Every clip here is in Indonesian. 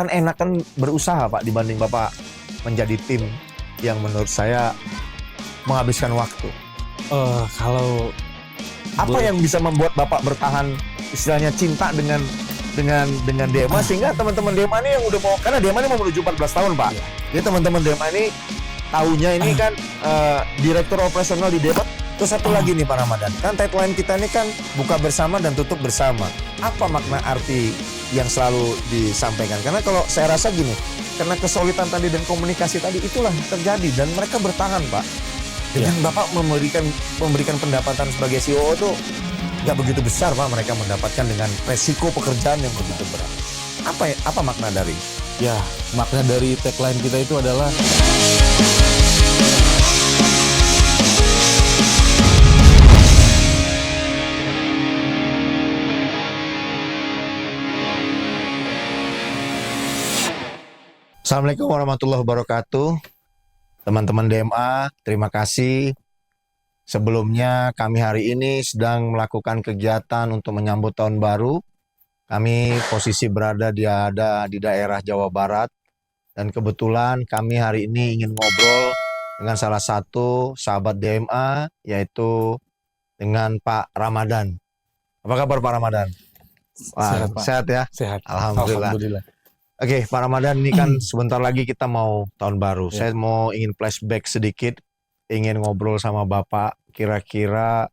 Kan enak kan berusaha Pak dibanding Bapak menjadi tim yang menurut saya menghabiskan waktu. Kalau Apa yang bisa membuat Bapak bertahan istilahnya cinta dengan DMA sehingga teman-teman DMA ini yang udah mau, karena DMA ini mau menuju 14 tahun Pak. Jadi teman-teman DMA ini tahunya ini kan direktur operasional di DMA. Terus satu lagi nih Pak Ramadan, kan tagline kita ini kan buka bersama dan tutup bersama. Apa makna arti yang selalu disampaikan? Karena kalau saya rasa gini, karena kesulitan tadi dan komunikasi tadi itulah yang terjadi dan mereka bertahan Pak. Dengan Bapak memberikan pendapatan sebagai CEO itu nggak begitu besar Pak, mereka mendapatkan dengan resiko pekerjaan yang begitu berat. Apa makna dari? ya makna dari tagline kita itu adalah Assalamualaikum warahmatullahi wabarakatuh. Teman-teman DMA, terima kasih. Sebelumnya kami hari ini sedang melakukan kegiatan untuk menyambut tahun baru. Kami posisi berada di daerah Jawa Barat. Dan kebetulan kami hari ini ingin ngobrol dengan salah satu sahabat DMA, yaitu dengan Pak Ramadan. Apa kabar Pak Ramadan? Wah, sehat, Pak. sehat ya? Sehat. Alhamdulillah. Oke, Pak Ramadan, ini kan sebentar lagi kita mau tahun baru. Saya ingin flashback sedikit, ingin ngobrol sama Bapak. Kira-kira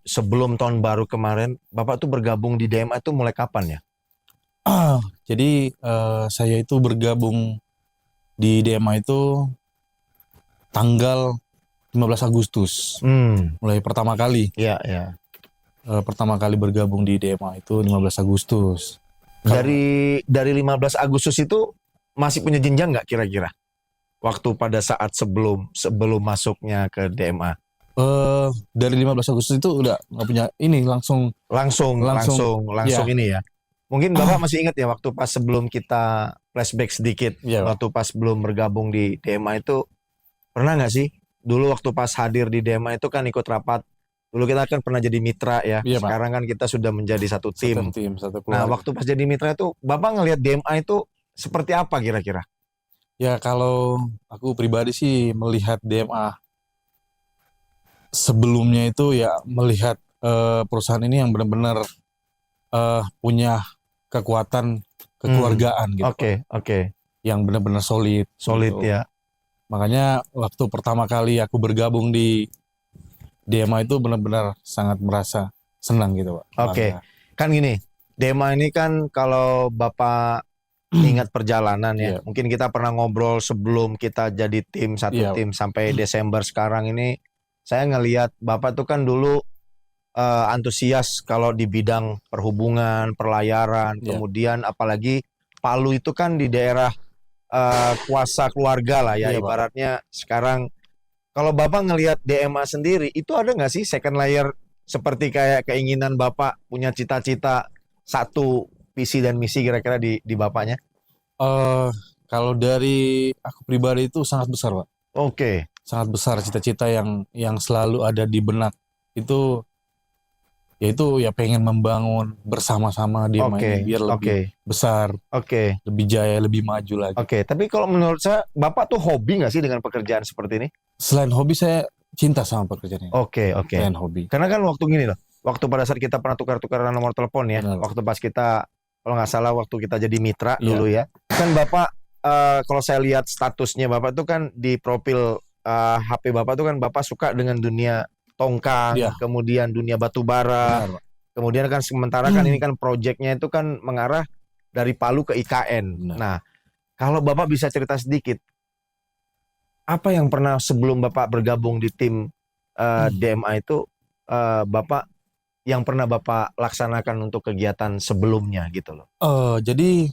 sebelum tahun baru kemarin, Bapak tuh bergabung di DMA itu mulai kapan ya? Jadi saya itu bergabung di DMA itu tanggal 15 Agustus. Mulai pertama kali. Iya, iya. Pertama kali bergabung di DMA itu 15 Agustus. Dari 15 Agustus itu masih punya jenjang nggak kira-kira? Waktu pada saat sebelum masuknya ke DMA? Dari 15 Agustus itu udah nggak punya ini langsung ini ya. Mungkin Bapak masih ingat ya waktu pas sebelum kita flashback sedikit, waktu pas belum bergabung di DMA itu pernah nggak sih? Dulu waktu pas hadir di DMA itu kan ikut rapat. Dulu kita kan pernah jadi mitra ya. Iya, sekarang kan kita sudah menjadi satu tim. Satu Nah, keluarga. waktu pas jadi mitra itu Bapak ngelihat DMA itu seperti apa kira-kira? Ya kalau aku pribadi sih melihat DMA sebelumnya itu ya melihat perusahaan ini yang benar-benar punya kekuatan kekeluargaan gitu. Oke. Yang benar-benar solid gitu. Ya. Makanya waktu pertama kali aku bergabung di DMA itu benar-benar sangat merasa senang gitu Pak. Oke. Kan gini, DMA ini kan kalau Bapak ingat perjalanan ya, mungkin kita pernah ngobrol sebelum kita jadi tim, tim sampai Desember sekarang ini, saya ngelihat Bapak tuh kan dulu antusias kalau di bidang perhubungan, perlayaran, kemudian apalagi Palu itu kan di daerah kuasa keluarga lah ya, ibaratnya sekarang. Kalau Bapak ngelihat DMA sendiri, itu ada nggak sih second layer seperti kayak keinginan Bapak punya cita-cita satu visi dan misi kira-kira di Bapaknya? Kalau dari aku pribadi itu sangat besar Pak. Oke. Sangat besar cita-cita yang selalu ada di benak itu, yaitu ya pengen membangun bersama-sama DMA ini biar lebih besar, lebih jaya, lebih maju lagi. Oke, tapi kalau menurut saya, Bapak tuh hobi nggak sih dengan pekerjaan seperti ini? Selain hobi, saya cinta sama pekerjaan ini. Oke. Selain hobi. Karena kan waktu gini loh, waktu pada saat kita pernah tukar-tukaran nomor telepon ya, waktu pas kita, kalau nggak salah waktu kita jadi mitra dulu ya, kan Bapak, kalau saya lihat statusnya Bapak tuh kan di profil HP Bapak tuh kan Bapak suka dengan dunia tongkang, kemudian dunia batu bara, kemudian kan sementara kan ini kan proyeknya itu kan mengarah dari Palu ke IKN. Nah, kalau Bapak bisa cerita sedikit, apa yang pernah sebelum Bapak bergabung di tim DMA itu, Bapak yang pernah Bapak laksanakan untuk kegiatan sebelumnya gitu loh? Jadi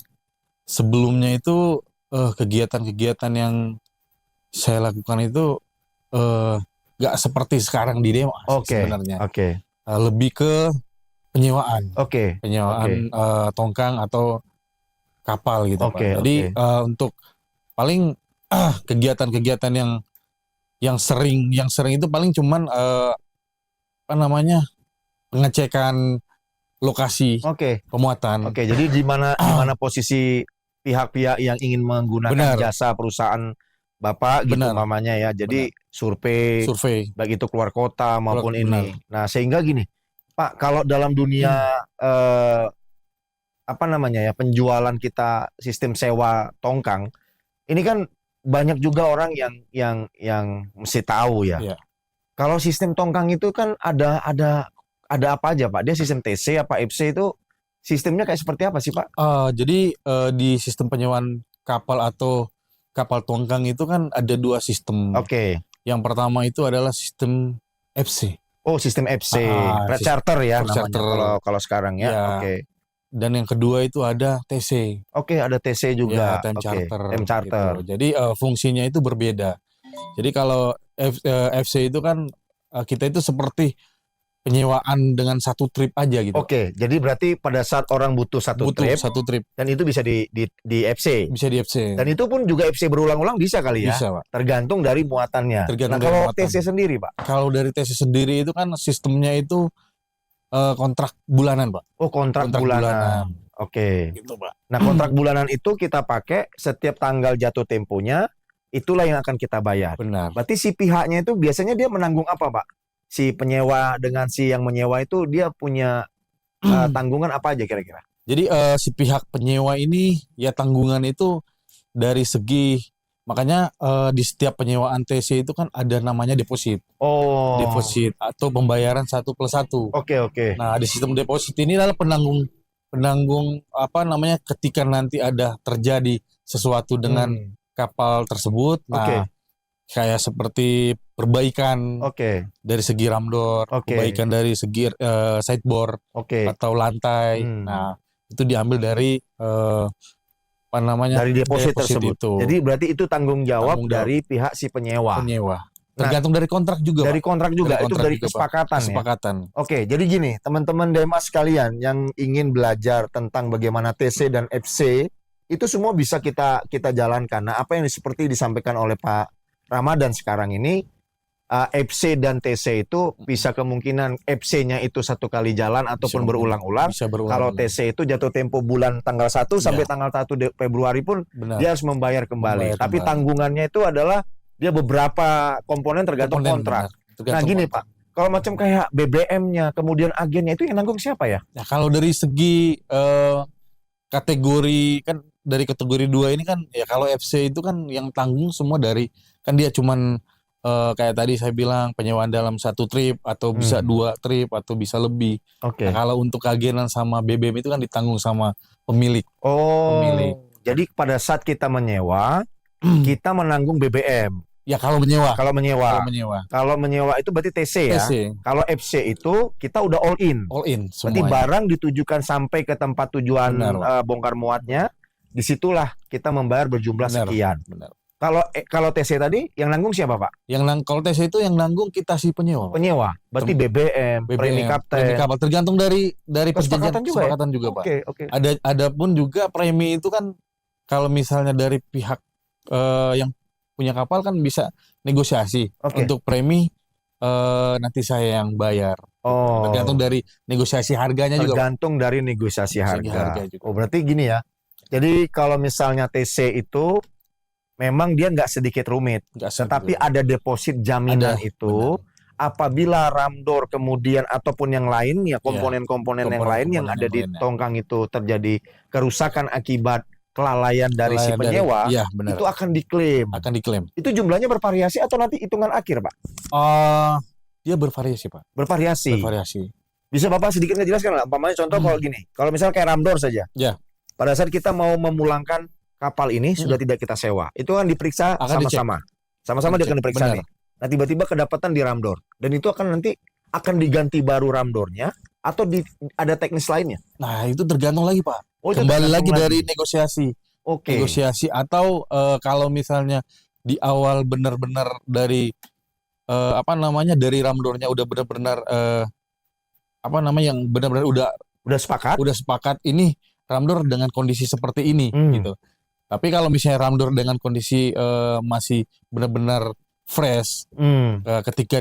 sebelumnya itu kegiatan-kegiatan yang saya lakukan itu nggak seperti sekarang di DMA sebenarnya. Lebih ke penyewaan. Penyewaan tongkang atau kapal gitu Pak. Jadi untuk paling kegiatan-kegiatan yang sering itu paling cuman pengecekan lokasi pemuatan. Jadi di mana posisi pihak-pihak yang ingin menggunakan Benar. jasa perusahaan Bapak gitu Benar. mamanya ya. Jadi survei baik itu keluar kota maupun ini. Nah, sehingga gini, Pak, kalau dalam dunia apa namanya ya, penjualan kita sistem sewa tongkang, ini kan banyak juga orang yang mesti tahu ya. Iya. Kalau sistem tongkang itu kan ada apa aja, Pak? Dia sistem TC apa FC itu sistemnya kayak seperti apa sih, Pak? Jadi di sistem penyewaan kapal atau kapal tongkang itu kan ada 2 sistem. Oke. Yang pertama itu adalah sistem FC. Oh, sistem FC, red charter ya namanya kalau sekarang ya. Ya. Oke. Dan yang kedua itu ada TC. Oke, ada TC juga. Ya, time charter. Time charter. Gitu. Jadi fungsinya itu berbeda. Jadi kalau FC itu kan kita itu seperti penyewaan dengan satu trip aja gitu. Oke, jadi berarti pada saat orang butuh satu trip, dan itu bisa di FC. Bisa di FC. Dan itu pun juga FC berulang-ulang bisa kali ya? Bisa, Pak. Tergantung dari muatannya. Tergantung nah, kalau TC sendiri, Pak? Kalau dari TC sendiri itu kan sistemnya itu kontrak bulanan, Pak. Oh, kontrak bulanan. Oke. Gitu, Pak. Nah, kontrak bulanan itu kita pakai setiap tanggal jatuh temponya, itulah yang akan kita bayar. Benar. Berarti si pihaknya itu biasanya dia menanggung apa, Pak? Si penyewa dengan si yang menyewa itu dia punya tanggungan apa aja kira-kira? Jadi si pihak penyewa ini ya tanggungan itu dari segi, makanya di setiap penyewaan TC itu kan ada namanya deposit. Oh. Deposit atau pembayaran 1+1. Oke. Nah, di sistem deposit ini adalah penanggung apa namanya ketika nanti ada terjadi sesuatu dengan kapal tersebut. Nah, kayak seperti perbaikan dari segi ramdor, perbaikan dari segi sideboard atau lantai. Nah, itu diambil dari apa namanya dari deposit tersebut. Itu. Jadi berarti itu tanggung jawab dari pihak si penyewa. Tergantung dari kontrak juga. Dari kontrak juga, itu dari juga, kesepakatan. Kesepakatan. Ya? Oke, jadi gini, teman-teman DEMA sekalian yang ingin belajar tentang bagaimana TC dan FC, itu semua bisa kita jalankan. Nah, apa yang seperti disampaikan oleh Pak Ramadan sekarang ini, FC dan TC itu bisa kemungkinan FC-nya itu 1 kali jalan ataupun berulang-ulang. Kalau TC itu jatuh tempo bulan tanggal 1 sampai tanggal 1 Februari pun dia harus membayar kembali. Tapi tanggungannya itu adalah dia beberapa komponen tergantung kontrak. Nah gini Pak, kalau macam kayak BBM-nya, kemudian agennya itu yang nanggung siapa ya? Nah, kalau dari segi kategori kan dari kategori 2 ini kan ya kalau FC itu kan yang tanggung semua dari kan dia cuman kayak tadi saya bilang penyewaan dalam 1 trip atau bisa 2 trip atau bisa lebih. Nah, kalau untuk agenan sama BBM itu kan ditanggung sama pemilik. Pemilik. Jadi pada saat kita menyewa, kita menanggung BBM. Ya kalau menyewa. Kalau menyewa itu berarti TC ya. Kalau FC itu kita udah all in. All in. Berarti barang ditujukan sampai ke tempat tujuan bongkar muatnya. Disitulah kita membayar berjumlah sekian. Benar. Kalau TC tadi yang nanggung siapa Pak? Kalau TC itu yang nanggung kita si penyewa. Penyewa. Berarti BBM, premi kapten. Tergantung dari kesepakatan juga Pak. Oke. Ada pun juga premi itu kan kalau misalnya dari pihak yang punya kapal kan bisa negosiasi untuk premi nanti saya yang bayar. Tergantung dari negosiasi harganya juga. Tergantung dari negosiasi harga. Berarti gini ya. Jadi kalau misalnya TC itu memang dia nggak sedikit rumit, tetapi ada deposit jaminan itu. Apabila ramdor kemudian ataupun yang lain ya komponen-komponen yang lain yang ada di tongkang itu terjadi kerusakan akibat kelalaian dari si penyewa, itu akan diklaim. Itu jumlahnya bervariasi atau nanti hitungan akhir, Pak? Dia bervariasi, Pak. Bervariasi. Bisa Bapak sedikit ngejelaskan nggak? Umpamanya contoh kalau gini, kalau misalnya kayak ramdor saja. Pada saat kita mau memulangkan kapal ini sudah tidak kita sewa, itu kan diperiksa sama-sama dia akan diperiksa nih. Nah tiba-tiba kedapatan di ramdor, dan itu akan nanti diganti baru ramdornya atau ada teknis lainnya. Nah itu tergantung lagi Pak. Kembali lagi dari negosiasi. Negosiasi atau kalau misalnya di awal benar-benar dari dari ramdornya udah benar-benar yang benar-benar udah sepakat ini ramdor dengan kondisi seperti ini gitu. Tapi kalau misalnya ramdor dengan kondisi masih benar-benar fresh ketika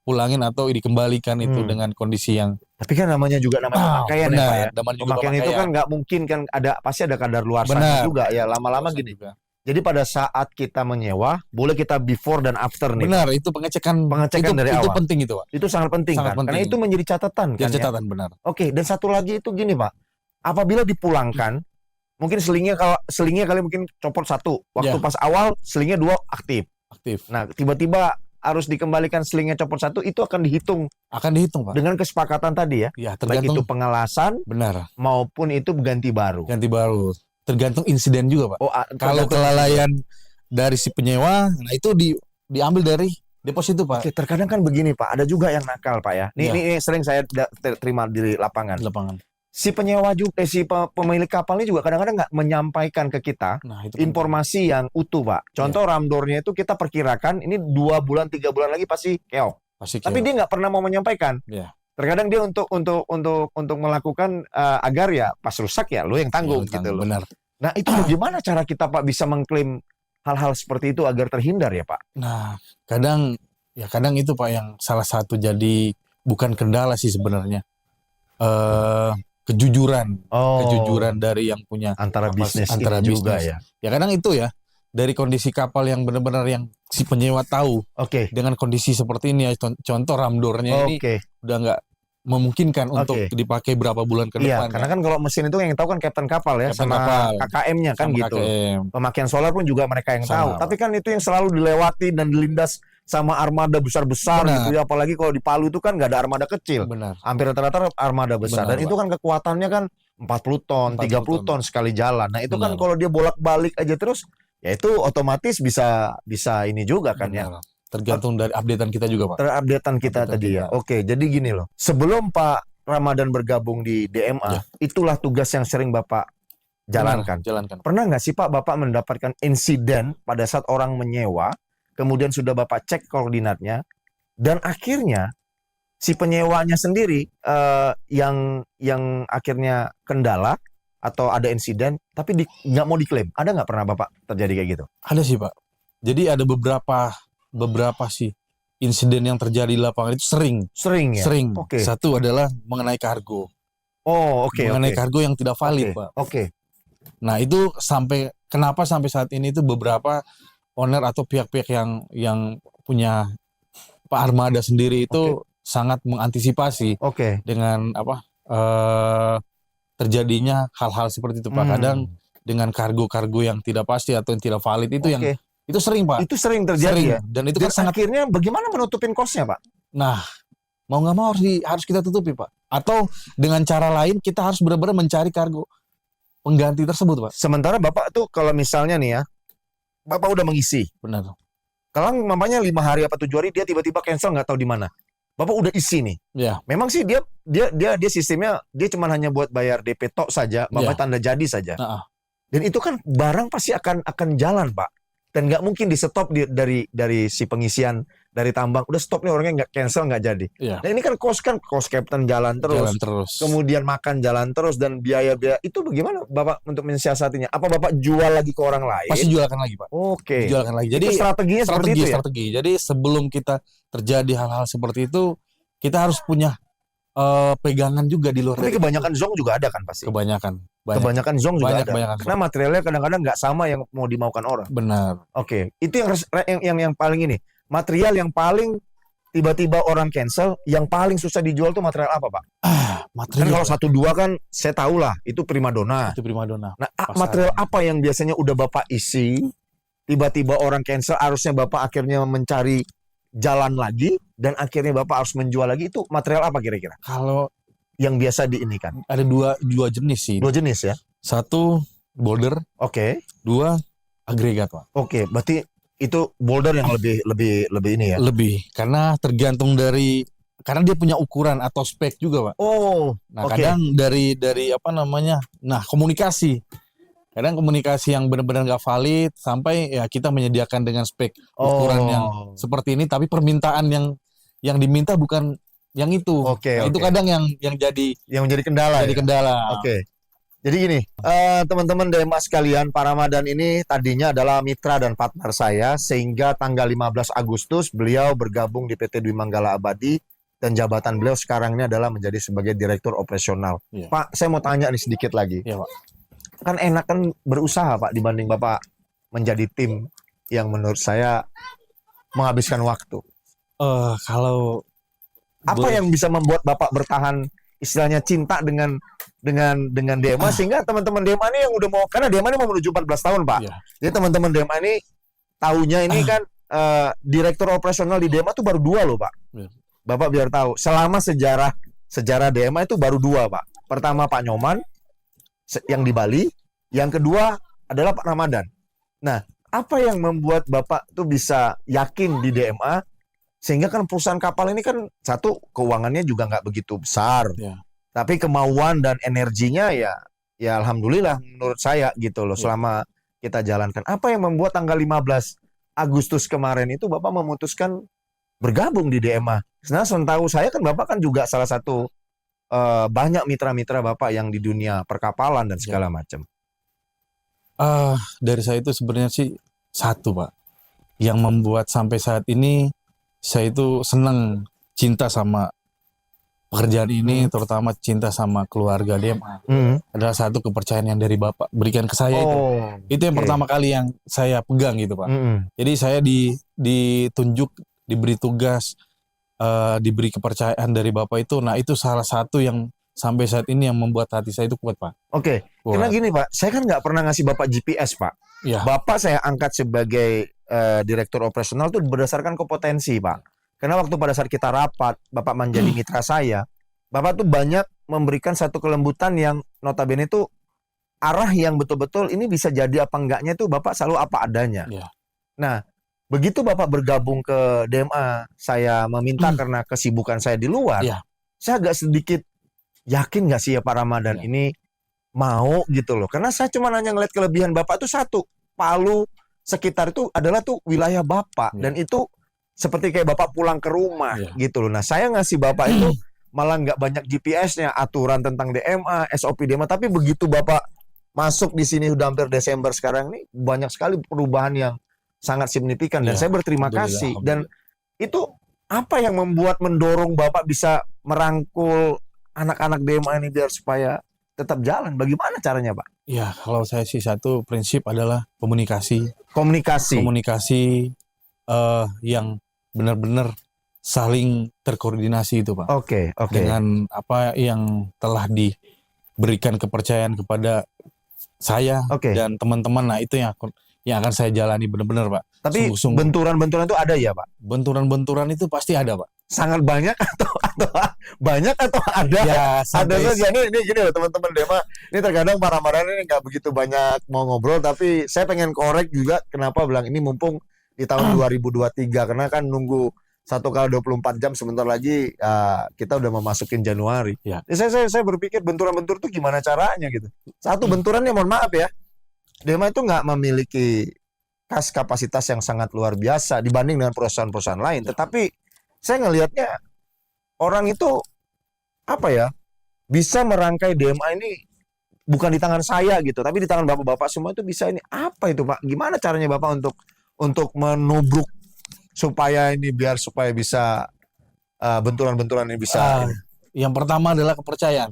dipulangin atau dikembalikan itu dengan kondisi yang tapi kan namanya juga pemakaian ya Pak ya. Pemakaian itu kan nggak mungkin kan pasti ada kadar luarsanya juga ya lama-lama gini. Juga. Jadi pada saat kita menyewa, boleh kita before dan after nih. Benar, itu pengecekan dari awal. Itu penting itu, Pak. Itu sangat penting kan. Karena itu menjadi catatan kan. Catatan benar. Oke, dan satu lagi itu gini Pak. Apabila dipulangkan, mungkin selingnya kali mungkin copot 1. Waktu pas awal selingnya 2 aktif. Nah, tiba-tiba harus dikembalikan selingnya copot 1, itu akan dihitung. Pak. Dengan kesepakatan tadi ya. Baik itu pengelasan, benar, maupun itu ganti baru. Tergantung insiden juga Pak. Kalau kelalaian dari si penyewa, nah itu diambil dari deposito Pak. Oke, terkadang kan begini Pak, ada juga yang nakal Pak ya. Ini sering saya terima di lapangan. Si penyewa juga, si pemilik kapal ini juga kadang-kadang nggak menyampaikan ke kita informasi yang utuh Pak. Contoh ramdornya itu kita perkirakan ini 2 bulan 3 bulan lagi pasti keok. Tapi dia nggak pernah mau menyampaikan. Terkadang dia untuk melakukan agar ya pas rusak ya lo yang tanggung gitu loh. Benar. Nah itu bagaimana cara kita Pak bisa mengklaim hal-hal seperti itu agar terhindar ya Pak? Nah kadang itu Pak yang salah satu jadi bukan kendala sih sebenarnya. Kejujuran dari yang punya antara bisnis juga ya. Ya kadang itu ya dari kondisi kapal yang benar-benar yang si penyewa tahu. Dengan kondisi seperti ini ya, contoh ramdornya ini udah nggak memungkinkan untuk dipakai berapa bulan ke depan. Iya, karena kan kalau mesin itu yang tahu kan kapten kapal ya, sama KKM-nya kan gitu. Pemakaian solar pun juga mereka yang tahu. Tapi kan itu yang selalu dilewati dan dilindas sama armada besar-besar gitu ya. Apalagi kalau di Palu itu kan nggak ada armada kecil. Hampir rata-rata armada besar. Dan itu kan kekuatannya kan 40 ton, 30 ton sekali jalan. Nah itu kan kalau dia bolak-balik aja terus, ya itu otomatis bisa ini juga kan ya. Tergantung dari updatean kita juga Pak. Updatean kita tadi ya. Oke, jadi gini loh. Sebelum Pak Ramadan bergabung di DMA, itulah tugas yang sering Bapak jalankan. Pernah nggak sih Pak Bapak mendapatkan insiden pada saat orang menyewa, kemudian sudah Bapak cek koordinatnya, dan akhirnya si penyewanya sendiri yang akhirnya kendala atau ada insiden, tapi nggak mau diklaim. Ada nggak pernah Bapak terjadi kayak gitu? Ada sih Pak. Jadi ada beberapa sih insiden yang terjadi di lapangan itu sering ya. Satu adalah mengenai kargo. Mengenai kargo yang tidak valid Pak. Nah itu kenapa sampai saat ini itu beberapa owner atau pihak-pihak yang punya Pak Armada sendiri itu sangat mengantisipasi dengan terjadinya hal-hal seperti itu Pak. Kadang dengan kargo-kargo yang tidak pasti atau yang tidak valid itu yang itu sering Pak. Itu sering terjadi ya. Dan itu kan sangat, akhirnya bagaimana menutupin kosnya Pak? Nah, mau nggak mau harus kita tutupi Pak. Atau dengan cara lain kita harus benar-benar mencari kargo pengganti tersebut Pak. Sementara Bapak tuh kalau misalnya nih ya, Bapak udah mengisi. Benar. Kalau mamanya 5 hari apa 7 hari dia tiba-tiba cancel nggak tahu di mana. Bapak udah isi nih. Ya. Memang sih dia sistemnya dia cuma hanya buat bayar DP tok saja, Bapak tanda jadi saja. Dan itu kan barang pasti akan jalan Pak. Dan nggak mungkin di stop dari si pengisian dari tambang. Udah stop nih orangnya nggak cancel nggak jadi. Dan ini kan cost captain jalan terus. Kemudian makan jalan terus dan biaya-biaya itu bagaimana Bapak untuk mensiasatinya? Apa Bapak jual lagi ke orang lain? Pasti jualkan lagi Pak. Jualkan lagi. Jadi itu strateginya seperti itu ya? Jadi sebelum kita terjadi hal-hal seperti itu, kita harus punya pegangan juga di luar. Tapi kebanyakan zong juga ada kan pasti? Kebanyakan zong juga ada. Karena materialnya kadang-kadang nggak sama yang mau dimaukan orang. Benar. Itu yang paling ini. Material yang paling tiba-tiba orang cancel, yang paling susah dijual tuh material apa Pak? Material. Kan kalau 1-2 kan saya tahu lah, itu primadona. Nah, material apa yang biasanya udah Bapak isi, tiba-tiba orang cancel, harusnya Bapak akhirnya mencari jalan lagi, dan akhirnya Bapak harus menjual lagi, itu material apa kira-kira? Kalau yang biasa diinikan? Ada dua jenis sih. 2 jenis ya? 1 boulder. 2 agregat Pak. Berarti itu boulder yang lebih ini ya? Lebih, karena tergantung karena dia punya ukuran atau spek juga Pak. Kadang dari komunikasi. Kadang komunikasi yang benar-benar nggak valid sampai ya kita menyediakan dengan spek ukuran yang seperti ini, tapi permintaan yang diminta bukan yang itu. Itu kadang yang menjadi kendala. Kendala. Jadi gini, teman-teman DMA sekalian, Pak Ramadan ini tadinya adalah mitra dan partner saya, sehingga tanggal 15 Agustus beliau bergabung di PT Dwi Manggala Abadi, dan jabatan beliau sekarang ini adalah menjadi sebagai Direktur Operasional. Iya. Pak, saya mau tanya nih sedikit lagi. Iya, Pak. Kan enak kan berusaha, Pak, dibanding Bapak menjadi tim yang menurut saya menghabiskan waktu. Kalau Apa yang bisa membuat Bapak bertahan, istilahnya cinta dengan DMA, sehingga teman-teman DMA ini yang udah mau, karena DMA ini mau menuju 14 tahun, Pak. Iya. Jadi teman-teman DMA ini tahunya ini kan Direktur Operasional di DMA tuh baru 2 loh, Pak. Iya. Bapak biar tahu, selama sejarah DMA itu baru 2, Pak. Pertama Pak Nyoman yang di Bali, yang kedua adalah Pak Ramadan. Nah, apa yang membuat Bapak tuh bisa yakin di DMA, sehingga kan perusahaan kapal ini kan satu, keuangannya juga nggak begitu besar, Ya. tapi kemauan dan energinya ya alhamdulillah menurut saya gitu loh, Ya. selama kita jalankan. Apa yang membuat tanggal 15 Agustus kemarin itu Bapak memutuskan bergabung di DMA? Sebenarnya setahu saya kan Bapak kan juga salah satu banyak mitra-mitra Bapak yang di dunia perkapalan dan segala macam. Dari saya itu sebenarnya sih satu, Pak, yang membuat sampai saat ini saya itu senang, cinta sama pekerjaan ini, terutama cinta sama keluarga DMA. Adalah satu kepercayaan yang dari Bapak berikan ke saya itu yang pertama kali yang saya pegang gitu, Pak. Jadi saya ditunjuk, diberi tugas, diberi kepercayaan dari Bapak itu. Nah, itu salah satu yang sampai saat ini yang membuat hati saya itu kuat, Pak. Oke, karena gini, Pak, saya kan nggak pernah ngasih Bapak GPS, Pak. Ya. Bapak saya angkat sebagai Direktur Operasional itu berdasarkan kompetensi, Pak. Karena waktu pada saat kita rapat, Bapak menjadi mitra saya, Bapak tuh banyak memberikan satu kelembutan yang notabene itu arah yang betul-betul ini bisa jadi apa enggaknya itu Bapak selalu apa adanya. Ya. Nah, begitu Bapak bergabung ke DMA, saya meminta karena kesibukan saya di luar, Ya. saya agak sedikit yakin nggak sih ya Pak Ramadan ini mau gitu loh. Karena saya cuma hanya ngeliat kelebihan Bapak tuh satu, Palu sekitar itu adalah tuh wilayah Bapak, dan itu seperti kayak Bapak pulang ke rumah gitu loh. Nah, saya ngasih Bapak itu malah nggak banyak GPS-nya, aturan tentang DMA, SOP DMA, tapi begitu Bapak masuk di sini udah hampir Desember sekarang nih, banyak sekali perubahan yang sangat signifikan, dan saya berterima kasih. Dan itu apa yang mendorong Bapak bisa merangkul anak-anak DMA ini biar supaya tetap jalan? Bagaimana caranya, Pak? Ya, kalau saya sih satu prinsip adalah komunikasi. Komunikasi yang benar-benar saling terkoordinasi itu, Pak. Oke. Dengan apa yang telah diberikan kepercayaan kepada saya dan teman-teman. Nah, itu yang akan saya jalani benar-benar, Pak. Tapi sungguh-sungguh. benturan-benturan itu ada ya, Pak? Benturan-benturan itu pasti ada, Pak. Sangat banyak atau banyak atau ada? Ya, ada saja. Ini gini loh teman-teman DMA. Ini terkadang Pak Ramadan ini nggak begitu banyak mau ngobrol, tapi saya pengen korek juga kenapa bilang ini mumpung di tahun 2023, karena kan nunggu 1x24 jam sebentar lagi kita udah memasukin Januari. Ya. Saya berpikir benturan-bentur itu gimana caranya gitu. Satu benturannya, mohon maaf ya, DMA itu nggak memiliki kapasitas yang sangat luar biasa dibanding dengan perusahaan-perusahaan lain. Tetapi saya ngelihatnya orang itu apa ya, bisa merangkai DMA ini bukan di tangan saya gitu, tapi di tangan bapak-bapak semua itu bisa. Ini apa itu, Pak? Gimana caranya Bapak untuk menubruk supaya bisa benturan-benturan ini bisa yang pertama adalah kepercayaan.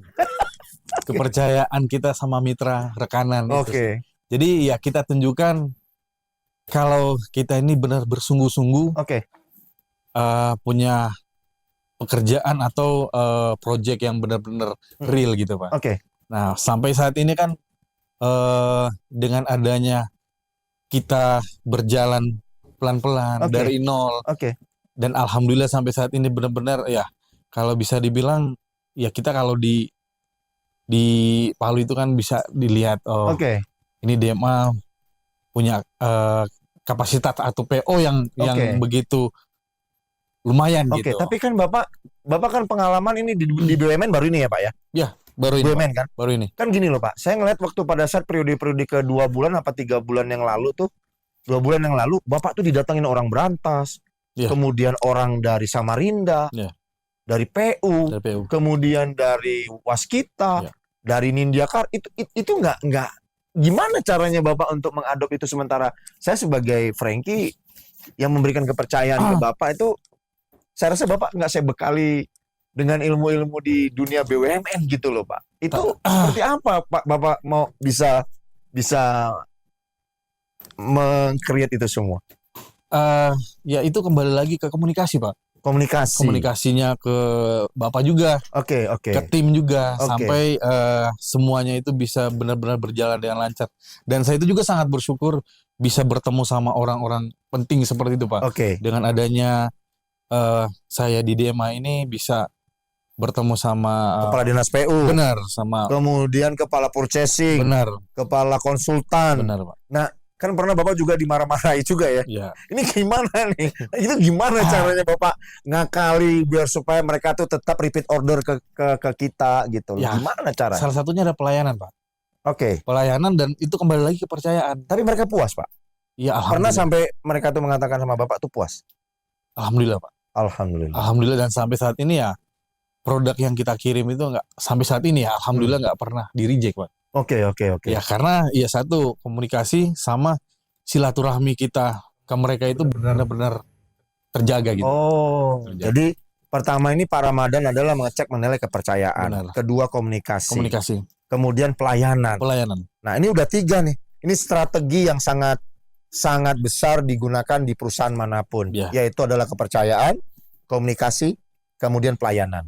Kepercayaan kita sama mitra rekanan. Oke. Jadi ya kita tunjukkan kalau kita ini benar bersungguh-sungguh punya pekerjaan atau proyek yang benar-benar real gitu, Pak. Nah, sampai saat ini kan dengan adanya kita berjalan pelan-pelan dari nol, dan alhamdulillah sampai saat ini benar-benar ya kalau bisa dibilang ya kita kalau di Palu itu kan bisa dilihat ini DMA punya kapasitas atau PO yang begitu lumayan gitu. Tapi kan Bapak kan pengalaman ini di BUMN baru ini ya, Pak ya? Ya, baru ini. BUMN kan? Baru ini. Kan gini loh, Pak. Saya ngeliat waktu pada saat periode-periode ke 2 bulan apa 3 bulan yang lalu tuh, 2 bulan yang lalu Bapak tuh didatangin orang Berantas, kemudian orang dari Samarinda, dari PU, kemudian dari Waskita, dari Nindya Car itu nggak gimana caranya Bapak untuk mengadop itu, sementara saya sebagai Frankie yang memberikan kepercayaan ke Bapak itu, saya rasa Bapak nggak saya bekali dengan ilmu-ilmu di dunia BUMN gitu loh Pak. Itu seperti apa Pak Bapak mau bisa meng-create itu semua? Ya itu kembali lagi ke komunikasi Pak. Komunikasinya ke Bapak juga, ke tim juga, sampai semuanya itu bisa benar-benar berjalan dengan lancar. Dan saya itu juga sangat bersyukur bisa bertemu sama orang-orang penting seperti itu Pak. Dengan adanya saya di DMA ini bisa bertemu sama kepala dinas PU, benar, sama kemudian kepala purchasing, benar, kepala konsultan, benar Pak. Nah, kan pernah Bapak juga dimarah-marahi juga ya. Ini gimana nih? Itu gimana caranya Bapak ngakali biar supaya mereka tuh tetap repeat order ke kita gitu loh. Gimana cara? Salah satunya ada pelayanan Pak. Pelayanan, dan itu kembali lagi kepercayaan. Tapi mereka puas Pak? Iya, alhamdulillah. Pernah sampai mereka tuh mengatakan sama Bapak tuh puas? Alhamdulillah Pak. Alhamdulillah, dan sampai saat ini ya produk yang kita kirim itu sampai saat ini ya alhamdulillah nggak pernah di reject Pak. Oke. Ya karena ya satu, komunikasi sama silaturahmi kita ke mereka itu benar-benar terjaga gitu. Jadi pertama ini Pak Ramadan adalah mengecek menilai kepercayaan. Benar. Kedua komunikasi. Kemudian pelayanan. Nah ini udah 3 nih. Ini strategi yang sangat besar digunakan di perusahaan manapun. Yaitu adalah kepercayaan, komunikasi, kemudian pelayanan.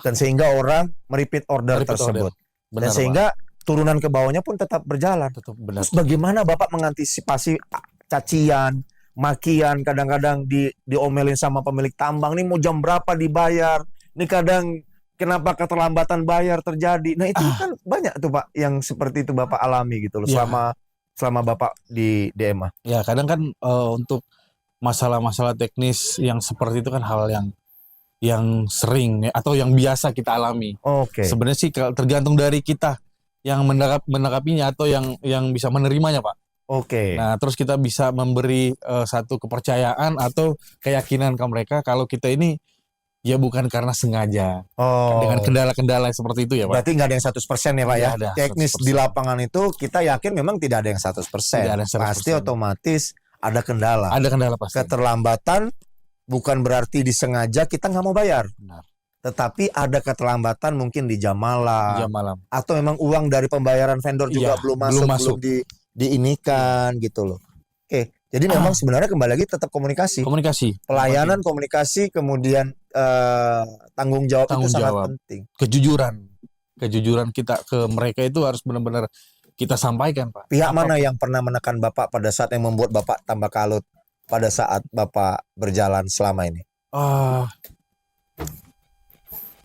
Dan sehingga orang merepeat order tersebut. Dan sehingga turunan ke bawahnya pun tetap berjalan. Terus bagaimana Bapak mengantisipasi cacian, makian, kadang-kadang diomelin sama pemilik tambang, ini mau jam berapa dibayar, ini kadang kenapa keterlambatan bayar terjadi. Nah itu kan banyak tuh Pak yang seperti itu Bapak alami gitu loh selama Bapak di DMA. Ya kadang kan untuk masalah-masalah teknis yang seperti itu kan hal yang sering atau yang biasa kita alami. Sebenarnya sih tergantung dari kita yang menanggapinya atau yang bisa menerimanya Pak. Nah terus kita bisa memberi satu kepercayaan atau keyakinan ke mereka kalau kita ini ya bukan karena sengaja. Dengan kendala-kendala seperti itu ya Pak. Berarti nggak ada yang 100% ya Pak ya? Teknis 100%. Di lapangan itu kita yakin memang tidak ada yang 100%. Pasti otomatis ada kendala. Pasti. Keterlambatan bukan berarti disengaja kita nggak mau bayar. Tetapi ada keterlambatan mungkin di jam malam. Atau memang uang dari pembayaran vendor juga belum masuk. Diinikan gitu loh. Jadi memang sebenarnya kembali lagi tetap komunikasi. Pelayanan, komunikasi, kemudian tanggung jawab itu sangat penting. Kejujuran kita ke mereka itu harus benar-benar kita sampaikan Pak. Pihak mana yang pernah menekan Bapak pada saat yang membuat Bapak tambah kalut pada saat Bapak berjalan selama ini?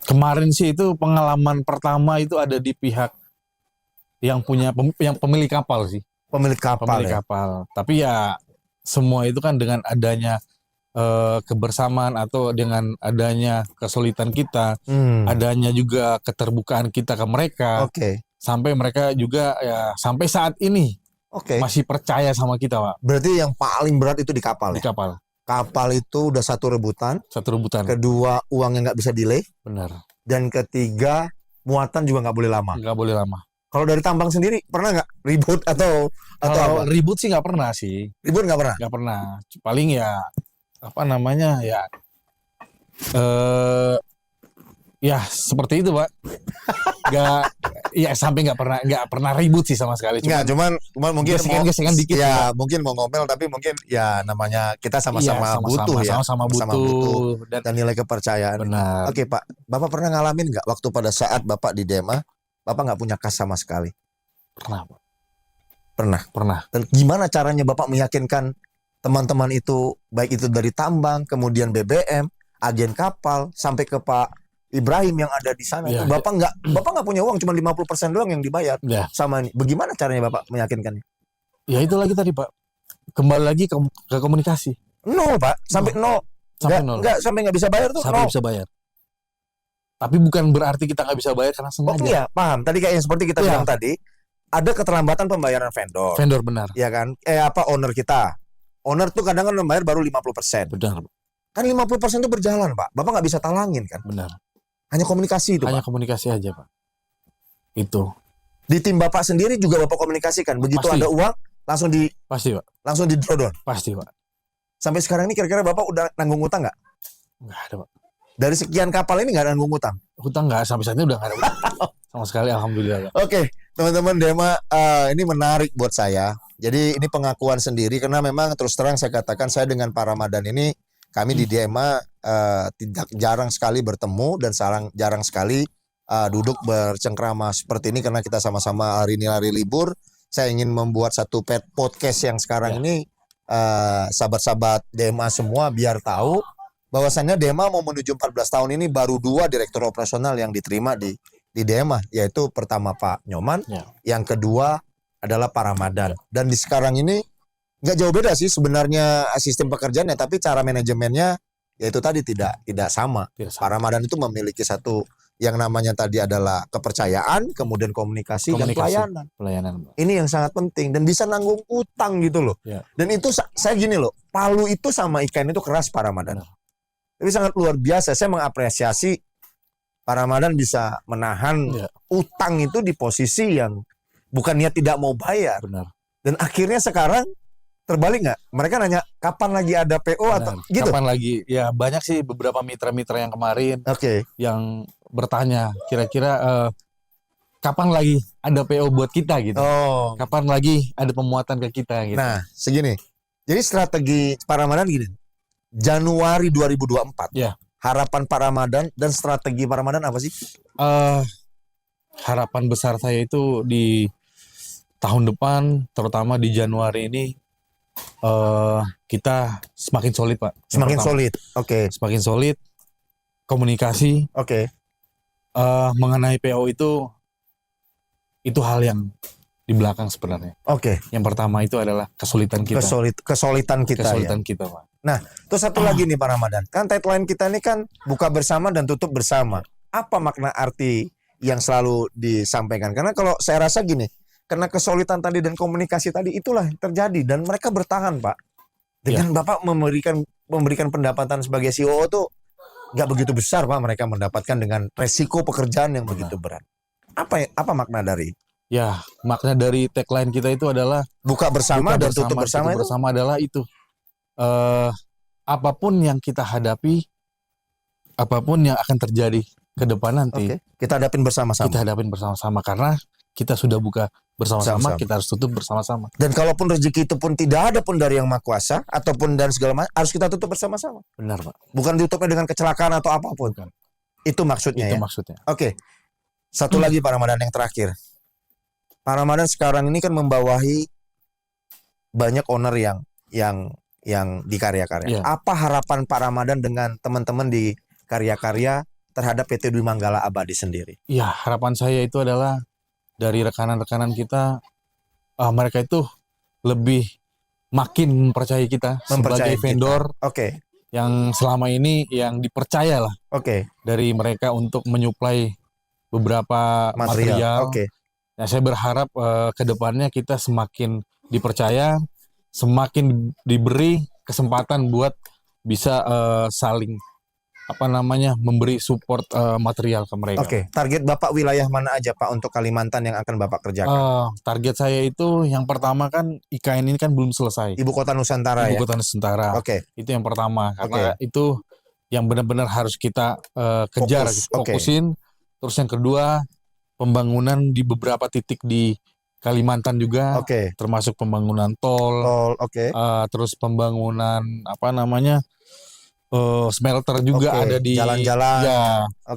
Kemarin sih itu pengalaman pertama itu ada di pihak yang punya yang pemilik kapal sih. Pemilik kapal. Tapi ya semua itu kan dengan adanya kebersamaan atau dengan adanya kesulitan kita, adanya juga keterbukaan kita ke mereka. Sampai mereka juga ya sampai saat ini masih percaya sama kita Pak. Berarti yang paling berat itu di kapal. Kapal itu udah satu rebutan. Kedua, uangnya nggak bisa delay. Benar. Dan ketiga, muatan juga nggak boleh lama. Kalau dari tambang sendiri pernah nggak ribut atau apa? Ribut sih nggak pernah sih. Ribut nggak pernah? Nggak pernah. Paling ya apa namanya ya ya seperti itu Pak. Sampai nggak pernah ribut sih sama sekali. Cuman mungkin gesekan dikit ya, mungkin mau ngomel tapi mungkin ya namanya kita sama-sama butuh ya. Sama-sama butuh dan nilai kepercayaan. Benar. Oke Pak, Bapak pernah ngalamin nggak waktu pada saat Bapak di DMA, Bapak nggak punya kas sama sekali? Pernah Pak. Pernah. Dan gimana caranya Bapak meyakinkan teman-teman itu, baik itu dari tambang, kemudian BBM, agen kapal, sampai ke Pak Ibrahim yang ada di sana. Bapak nggak punya uang, cuma 50% doang yang dibayar sama ini. Bagaimana caranya Bapak meyakinkannya? Ya itu lagi tadi Pak. Kembali lagi ke komunikasi. Nol Pak, sampai nol. Sampai nggak bisa bayar tuh. Sampai bisa bayar. Tapi bukan berarti kita nggak bisa bayar karena sengaja. Iya, paham. Tadi kayak yang seperti kita bilang tadi, ada keterlambatan pembayaran vendor. Vendor benar. Iya kan? Owner kita. Owner tuh kadang kan membayar baru 50%. Benar. Kan 50% itu berjalan Pak. Bapak nggak bisa talangin kan? Benar. Hanya komunikasi itu Hanya Pak. Komunikasi aja Pak. Itu. Di tim Bapak sendiri juga Bapak komunikasikan. Begitu Pasti. ada uang Pasti Pak. langsung di draw down. Pasti Pak. Sampai sekarang ini kira-kira Bapak udah nanggung utang nggak? Nggak ada Pak. Dari sekian kapal ini nggak nanggung utang. Hutang nggak, sampai saat ini udah nggak ada hutang. Sama sekali, alhamdulillah Pak. Oke, teman-teman Dema, ini menarik buat saya. Jadi ini pengakuan sendiri karena memang terus terang saya katakan saya dengan Pak Ramadan ini kami di Dema tidak jarang sekali bertemu dan jarang sekali duduk bercengkrama seperti ini karena kita sama-sama hari ini hari libur. Saya ingin membuat satu podcast yang sekarang ini sahabat-sahabat Dema semua biar tahu bahwasannya Dema mau menuju 14 tahun ini baru 2 direktur operasional yang diterima di Dema, yaitu pertama Pak Nyoman, yang kedua adalah Pak Ramadan. Dan di sekarang ini nggak jauh beda sih sebenarnya sistem pekerjaannya, tapi cara manajemennya yaitu tadi tidak sama. Pak Ramadan itu memiliki satu yang namanya tadi adalah kepercayaan, kemudian komunikasi dan pelayanan. Ini yang sangat penting dan bisa nanggung utang gitu loh. Dan itu saya gini loh, palu itu sama ikan itu keras Pak Ramadan. Tapi sangat luar biasa. Saya mengapresiasi Pak Ramadan bisa menahan utang itu di posisi yang bukannya tidak mau bayar. Benar. Dan akhirnya sekarang terbalik nggak? Mereka nanya kapan lagi ada PO atau gitu? Kapan lagi? Ya banyak sih beberapa mitra-mitra yang kemarin yang bertanya kira-kira kapan lagi ada PO buat kita gitu. Kapan lagi ada pemuatan ke kita gitu. Nah segini. Jadi strategi Pak Ramadan gini. Januari 2024. Harapan Pak Ramadan dan strategi Pak Ramadan apa sih? Harapan besar saya itu di tahun depan, terutama di Januari ini, kita semakin solid Pak. Semakin solid, Semakin solid, komunikasi. Mengenai PO itu hal yang di belakang sebenarnya. Yang pertama itu adalah kesulitan kita. Kesulitan kita Pak. Nah, terus satu lagi nih Pak Ramadan. Kan tagline kita ini kan buka bersama dan tutup bersama. Apa makna arti yang selalu disampaikan? Karena kalau saya rasa gini, karena kesulitan tadi dan komunikasi tadi itulah yang terjadi dan mereka bertahan Pak. Dengan Bapak memberikan pendapatan sebagai CEO tuh nggak begitu besar Pak, mereka mendapatkan dengan resiko pekerjaan yang begitu berat. Apa makna dari? Ya, makna dari tagline kita itu adalah buka bersama dan tutup bersama. Tutup bersama adalah itu. Apapun yang kita hadapi, apapun yang akan terjadi ke depan nanti, kita hadapin bersama-sama. Kita hadapin bersama-sama karena kita sudah buka bersama-sama, kita harus tutup bersama-sama. Dan kalaupun rezeki itu pun tidak ada pun dari Yang Maha Kuasa ataupun dari segala macam, harus kita tutup bersama-sama. Benar Pak. Bukan ditutupnya dengan kecelakaan atau apapun. Itu maksudnya. Itu maksudnya. Satu lagi Pak Ramadan yang terakhir. Pak Ramadan sekarang ini kan membawahi banyak owner yang di karya-karya. Apa harapan Pak Ramadan dengan teman-teman di karya-karya terhadap PT Dwi Manggala Abadi sendiri? Ya, harapan saya itu adalah dari rekanan-rekanan kita, mereka itu lebih makin mempercayai kita sebagai vendor yang selama ini yang dipercaya lah dari mereka untuk menyuplai beberapa material. Nah, saya berharap ke depannya kita semakin dipercaya, semakin diberi kesempatan buat bisa saling memberi support material ke mereka. Target Bapak wilayah mana aja Pak untuk Kalimantan yang akan Bapak kerjakan? Target saya itu yang pertama kan IKN ini kan belum selesai. Ibu Kota Nusantara. Kota Nusantara. Itu yang pertama karena itu yang benar-benar harus kita kejar, fokusin. Terus yang kedua pembangunan di beberapa titik di Kalimantan juga, termasuk pembangunan tol, terus pembangunan smelter juga ada di jalan-jalan.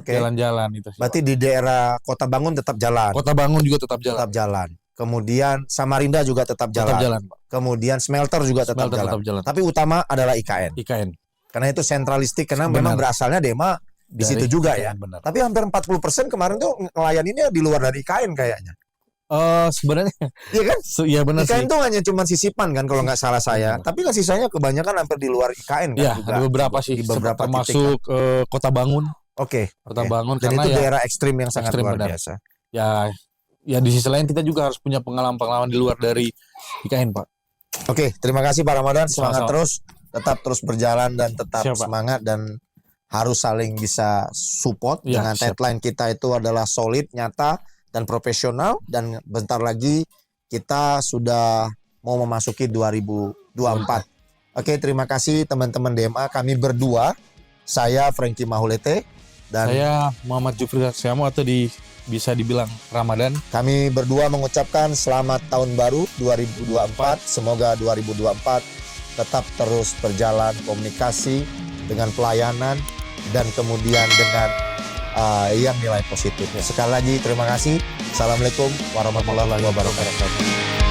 Jalan-jalan itu. Berarti di daerah Kota Bangun tetap jalan. Kota Bangun juga tetap jalan. Kemudian Samarinda juga tetap jalan. Kemudian smelter juga tetap jalan. Tapi utama adalah IKN. Karena itu sentralistik karena memang berasalnya Dema di situ juga ya. Benar. Tapi hampir 40% kemarin tuh ngelayaninnya di luar dari IKN kayaknya. Sebenarnya iya kan? Iya benar sih. IKN tuh hanya cuma sisipan kan kalau nggak salah saya. Tapi sisanya kebanyakan hampir di luar IKN kan. Iya, ada beberapa sih. Beberapa termasuk Kota Bangun. Kota Bangun dan karena itu daerah ekstrim yang sangat luar biasa. Ya di sisi lain kita juga harus punya pengalaman-pengalaman di luar dari IKN, Pak. Terima kasih Pak Ramadan. Semangat terus, tetap terus berjalan dan tetap semangat dan harus saling bisa support dengan tagline kita itu adalah solid, nyata dan profesional, dan bentar lagi kita sudah mau memasuki 2024. Oke, terima kasih teman-teman DMA. Kami berdua, saya Frankie Mahulete dan saya Muhammad Jufri Saksiamo atau bisa dibilang Ramadan. Kami berdua mengucapkan selamat tahun baru 2024. Semoga 2024 tetap terus berjalan komunikasi dengan pelayanan dan kemudian dengan yang nilai positif. Sekali lagi terima kasih. Assalamualaikum warahmatullahi wabarakatuh.